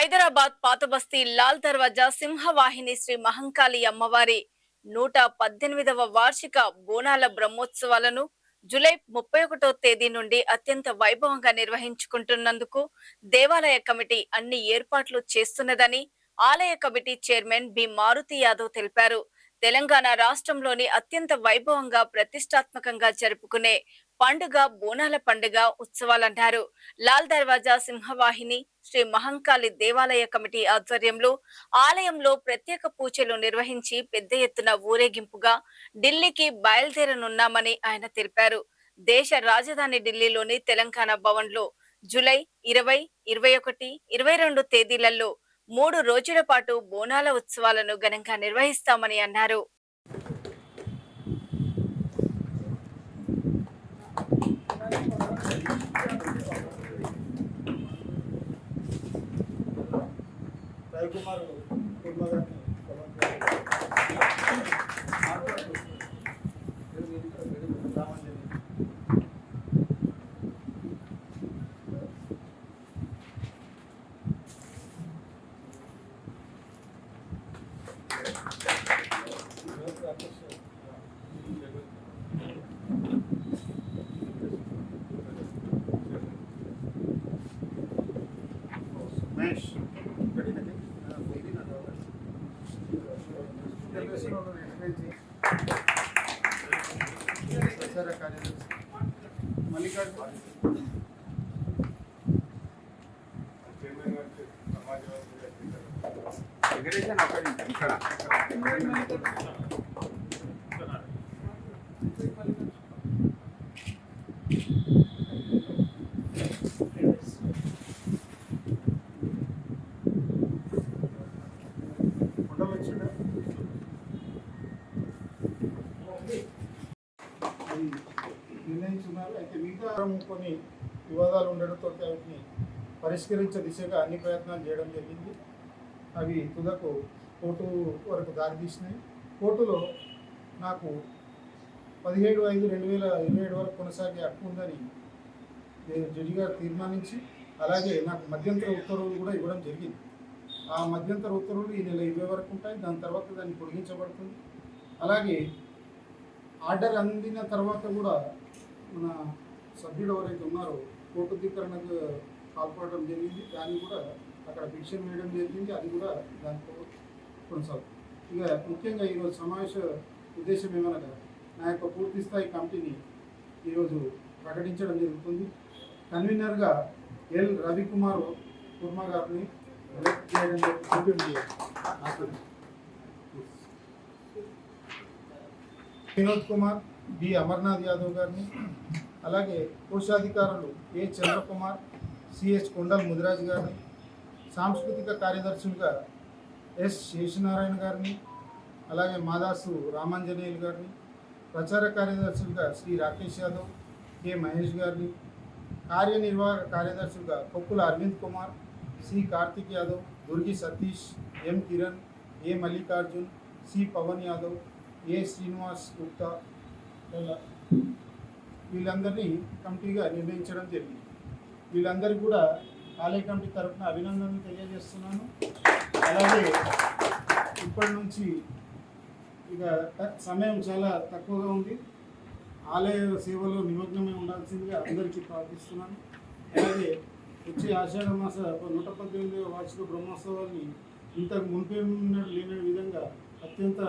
హైదరాబాద్ పాతబస్తీ లాల్ దర్వాజా సింహవాహిని శ్రీ మహంకాళి అమ్మవారి 118వ వార్షిక బోనాల బ్రహ్మోత్సవాలను జూలై 31వ తేదీ నుండి అత్యంత వైభవంగా నిర్వహించుకుంటున్నందుకు దేవాలయ కమిటీ అన్ని ఏర్పాట్లు చేస్తున్నదని ఆలయ committee chairman B Maruthi Yadav తెలిపారు. తెలంగాణ రాష్ట్రంలోని అత్యంత వైభవంగా ప్రతిష్టాత్మకంగా జరుపుకునే పండుగ బోనాల పండుగ ఉత్సవాలన్నారు. లాల్ దర్వాజా సింహవాహిని శ్రీ మహంకాళి దేవాలయ కమిటీ ఆధ్వర్యంలో ఆలయంలో ప్రత్యేక పూజలు నిర్వహించి పెద్ద ఎత్తున ఊరేగింపుగా ఢిల్లీకి బయలుదేరనున్నామని ఆయన తెలిపారు. దేశ రాజధాని ఢిల్లీలోని తెలంగాణ భవన్ లో జూలై 20, 21, 22 తేదీలలో 3 రోజుల పాటు బోనాల ఉత్సవాలను ఘనంగా నిర్వహిస్తామని అన్నారు. నిర్ణయించున్నారు. అయితే మిగతా కొన్ని వివాదాలు ఉండడంతో వాటిని పరిష్కరించే దిశగా అన్ని ప్రయత్నాలు చేయడం జరిగింది. అవి తుదకు కోర్టు వరకు దారితీసినాయి. కోర్టులో నాకు 17/5/2027 వరకు కొనసాగే హక్కు ఉందని నేను జడ్జి గారు తీర్మానించి, అలాగే నాకు మధ్యంతర ఉత్తర్వులు కూడా ఇవ్వడం జరిగింది. ఆ మధ్యంతర ఉత్తర్వులు ఈ నెల 20 వరకు ఉంటాయి. దాని తర్వాత దాన్ని పొడిగించబడుతుంది. అలాగే ఆర్డర్ అందిన తర్వాత కూడా మన సభ్యుడు ఎవరైతే ఉన్నారో కోర్టు ధిక్కరణకు పాల్పడడం జరిగింది. దాన్ని కూడా అక్కడ పిటిషన్ వేయడం జరిగింది. అది కూడా దాంట్లో కొనసాగుతుంది. ఇక ముఖ్యంగా ఈరోజు సమావేశ ఉద్దేశం ఏమనగా నా యొక్క పూర్తి స్థాయి కమిటీని ఈరోజు ప్రకటించడం జరుగుతుంది. కన్వీనర్గా ఎల్ రవికుమార్ కుర్మ గారిని ఎలక్ట్ చేయడం జరుగుతుంది. వినోద్ కుమార్, బి అమర్నాథ్ యాదవ్ గారిని, అలాగే కోశాధికారులు ఏ చంద్రకుమార్, సిహెచ్ కొండల్ ముదిరాజ్ గారిని, సాంస్కృతిక కార్యదర్శులుగా ఎస్ శేషనారాయణ గారిని, అలాగే మాదాసు రామాంజనేయులు గారిని, ప్రచార కార్యదర్శులుగా శ్రీ రాకేష్ యాదవ్, కె మహేష్ గారిని, కార్యనిర్వాహక కార్యదర్శులుగా కొప్పుల అరవింద్ కుమార్, సి కార్తిక్ యాదవ్, దుర్గి సతీష్, ఎం కిరణ్, ఏ మల్లికార్జున్, సి పవన్ యాదవ్, ఏ శ్రీనివాస్ గుప్తా, వీళ్ళందరినీ కమిటీగా నిర్ణయించడం జరిగింది. వీళ్ళందరికీ కూడా ఆలయ కమిటీ తరఫున అభినందనలు తెలియజేస్తున్నాను. అలాగే ఇప్పటి నుంచి ఇక సమయం చాలా తక్కువగా ఉంది. ఆలయ సేవలో నిమగ్నమై ఉండాల్సిందిగా అందరికీ ప్రార్థిస్తున్నాను. అలాగే వచ్చే ఆషాఢ మాస 118వ వార్షిక బ్రహ్మోత్సవాన్ని ఇంతకు మునిపే లేని విధంగా అత్యంత